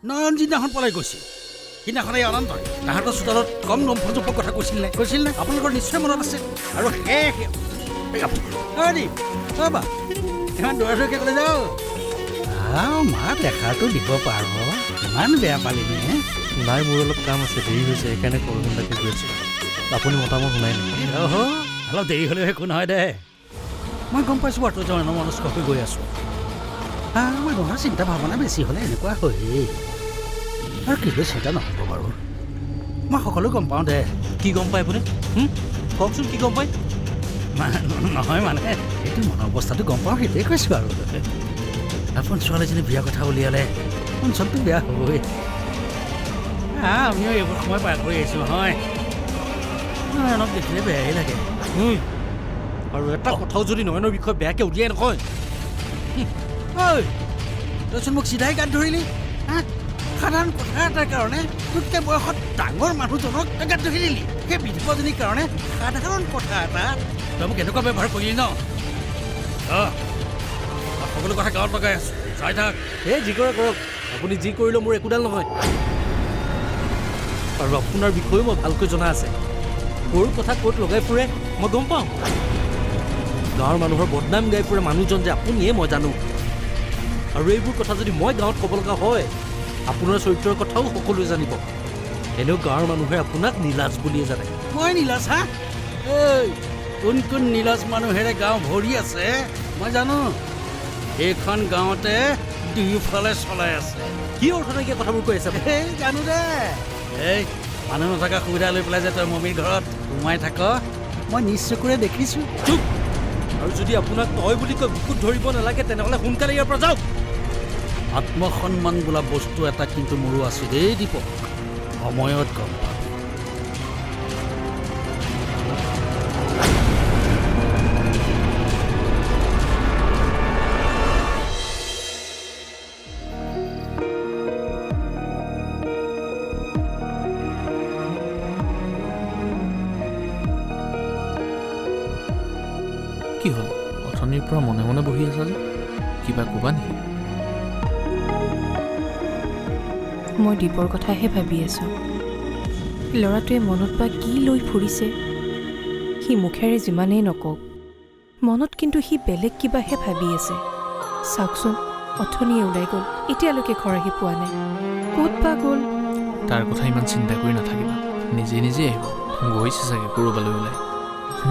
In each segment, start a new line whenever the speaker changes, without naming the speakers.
নয়ন যিদিনাখন পলাই গৈছিল সিদিনাখন এই অনন্তই তাহাঁতৰ চোতালত কম লম্ফজম্ফৰ কথা কৈছিল নে আপোনালোকৰ নিশ্চয় মনত আছে আৰু বা ইমান দৌৰা-দৌৰিকৈ ক'লে যাওঁ মা দেখাটো দিব পাৰ ইমান বেয়া পালিনে
নাই মোৰ অলপ কাম আছে দেৰি হৈছে সেইকাৰণে কৰোণাকে গৈ আছোঁ আপুনি মতামত শুনাই নাই
অলপ দেৰি হ'লেও একো নহয় দে মই গম পাইছোঁ বাৰু তই মনস্ক হৈ গৈ আছোঁ মানুহৰ চিন্তা ভাৱনা বেছি হ'লে এনেকুৱা হয়েই আৰু কি চিন্তা নহ'ব বাৰু মই সকলো গম পাওঁ দে
কি গম পায় আপুনি কওকচোন কি গম পায়
নহয় মানে এইটো মনৰ অৱস্থাটো গম পাওঁ সেইটোৱে কৈছোঁ আৰু আপোন ছোৱালীজনী বিয়া কথা উলিয়ালে অঞ্চলটো বেয়া হ'বই আমিও এইবোৰ সময় পাৰ কৰি আহিছোঁ নহয় নয়নক দেখিলে বেয়াই লাগে
আৰু এটা কথাও যদি নয়নৰ বিষয়ে বেয়াকৈ উলিয়াই নকয়
ঐ তইচোন মোক চিধাই গাত ধৰিলি সাধাৰণ কথা এটাৰ কাৰণে তোতকৈ বয়সত ডাঙৰ মানুহজনক গাত ধৰি দিলি সেই বিধৱাজনীৰ কাৰণে সাধাৰণ কথা এটা তই মোক এনেকুৱা ব্যৱহাৰ কৰিলি ন সকলো কথা গাঁৱত লগাই আছোঁ চাই থাক
এই যি কৰে কৰক আপুনি যি কৰিলেও মোৰ একোডাল নহয় আৰু আপোনাৰ বিষয়েও মই ভালকৈ জনা আছে সৰু কথা ক'ত লগাই ফুৰে মই গম পাওঁ গাঁৱৰ মানুহৰ বদনাম গাই ফুৰে মানুহজন যে আপুনিয়ে মই জানো আৰু এইবোৰ কথা যদি মই গাঁৱত ক'ব লগা হয় আপোনাৰ চৰিত্ৰৰ কথাও সকলোৱে জানিব এনেও গাঁৱৰ মানুহে আপোনাক নীলাজ বুলিয়ে জানে
মই নীলাজ কোন নীলাজ মানুহেৰে গাঁও ভৰি আছে মই জানো এইখন গাঁৱতে দুয়োফালে চলাই আছে
কি অৰ্থ নাইকিয়া কথাবোৰ কৈ আছে
জানো দে এই মানুহ নথকা সুবিধা লৈ পেলাই যে তই মমীৰ ঘৰত সোমাই থাক মই নিজ চকুৰে দেখিছোঁ
চুপ আৰু যদি আপোনাক তই বুলি কৈ বুকুত ধৰিব নালাগে তেনেহ'লে সোনকালে ইয়াৰ পৰা যাওক
আত্মসন্মান বোলা বস্তু এটা কিন্তু মোৰো আছে দেই দীপক সময়ত গম পাবি
কি হ'ল অথনিৰ পৰা মনে মনে বহি আছা যে কিবা ক'বা নেকি
মই দীপৰ কথাহে ভাবি আছোঁ ল'ৰাটোৱে মনত বা কি লৈ ফুৰিছে সি মুখেৰে যিমানেই নকওক মনত কিন্তু সি বেলেগ কিবাহে ভাবি আছে চাওকচোন অথনিয়ে ওলাই গ'ল এতিয়ালৈকে ঘৰ আহি পোৱা নাই ক'ত বা গ'ল
তাৰ কথা ইমান চিন্তা কৰি নাথাকিবা নিজে নিজে আহিব গৈছে চাগে ক'ৰবালৈ ওলাই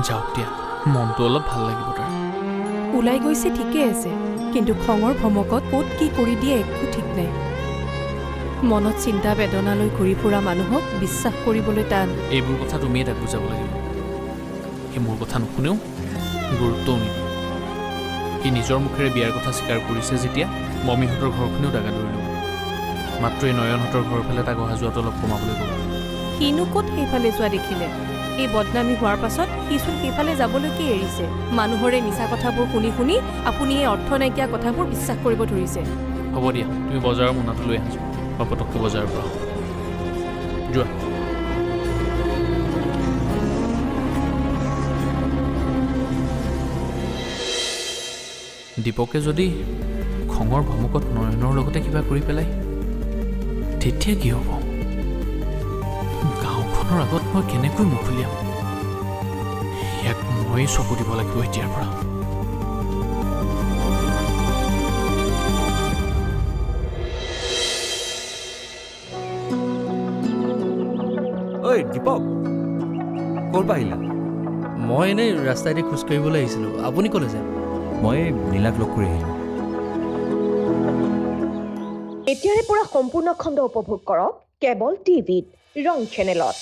যাওক দিয়া মনটো অলপ ভাল লাগিব তাৰ
ওলাই গৈছে ঠিকে আছে কিন্তু খঙৰ ভমকত ক'ত কি কৰি দিয়ে একো ঠিক নাই মনত চিন্তা বেদনা লৈ ঘূৰি ফুৰা মানুহক বিশ্বাস কৰিবলৈ টান
এইবোৰ কথা তুমিয়ে তাক বুজাব লাগিব সি মোৰ কথা নুশুনেও গুৰুত্বও নিদিয়ে সি নিজৰ মুখেৰে বিয়াৰ কথা স্বীকাৰ কৰিছে যেতিয়া মমীহঁতৰ ঘৰখনেও দাগা ধৰি ল'ব মাত্ৰ এই নয়নহঁতৰ ঘৰৰ ফালে তাক অহা যোৱাটো অলপ কমাবলৈ ক'ব
সিনো ক'ত সেইফালে যোৱা দেখিলে এই বদনামী হোৱাৰ পাছত সিচোন সেইফালে যাবলৈকে এৰিছে মানুহৰে মিছা কথাবোৰ শুনি শুনি আপুনি এই অৰ্থ নাইকিয়া কথাবোৰ বিশ্বাস কৰিব ধৰিছে
হ'ব দিয়া তুমি বজাৰৰ মোনাটো লৈ আহাচোন বা পটককৈ বজাৰৰ পৰা যোৱা দীপকে যদি খঙৰ ভমকত নয়নৰ লগতে কিবা কৰি পেলাই তেতিয়া কি হ'ব গাঁওখনৰ আগত মই কেনেকৈ মুখ উলিয়াম ইয়াক মই চকু দিব লাগিব এতিয়াৰ পৰা
ঐ দীপক ক'ৰ পৰা আহিলা
মই এনেই ৰাস্তাইদি খোজকাঢ়িবলৈ আহিছিলোঁ আপুনি ক'লে যায়
মই নীলাক লগ কৰি আহিলোঁ
এতিয়াৰে পৰা সম্পূৰ্ণ খণ্ড উপভোগ কৰক কেবল টিভিত ৰং চেনেলত।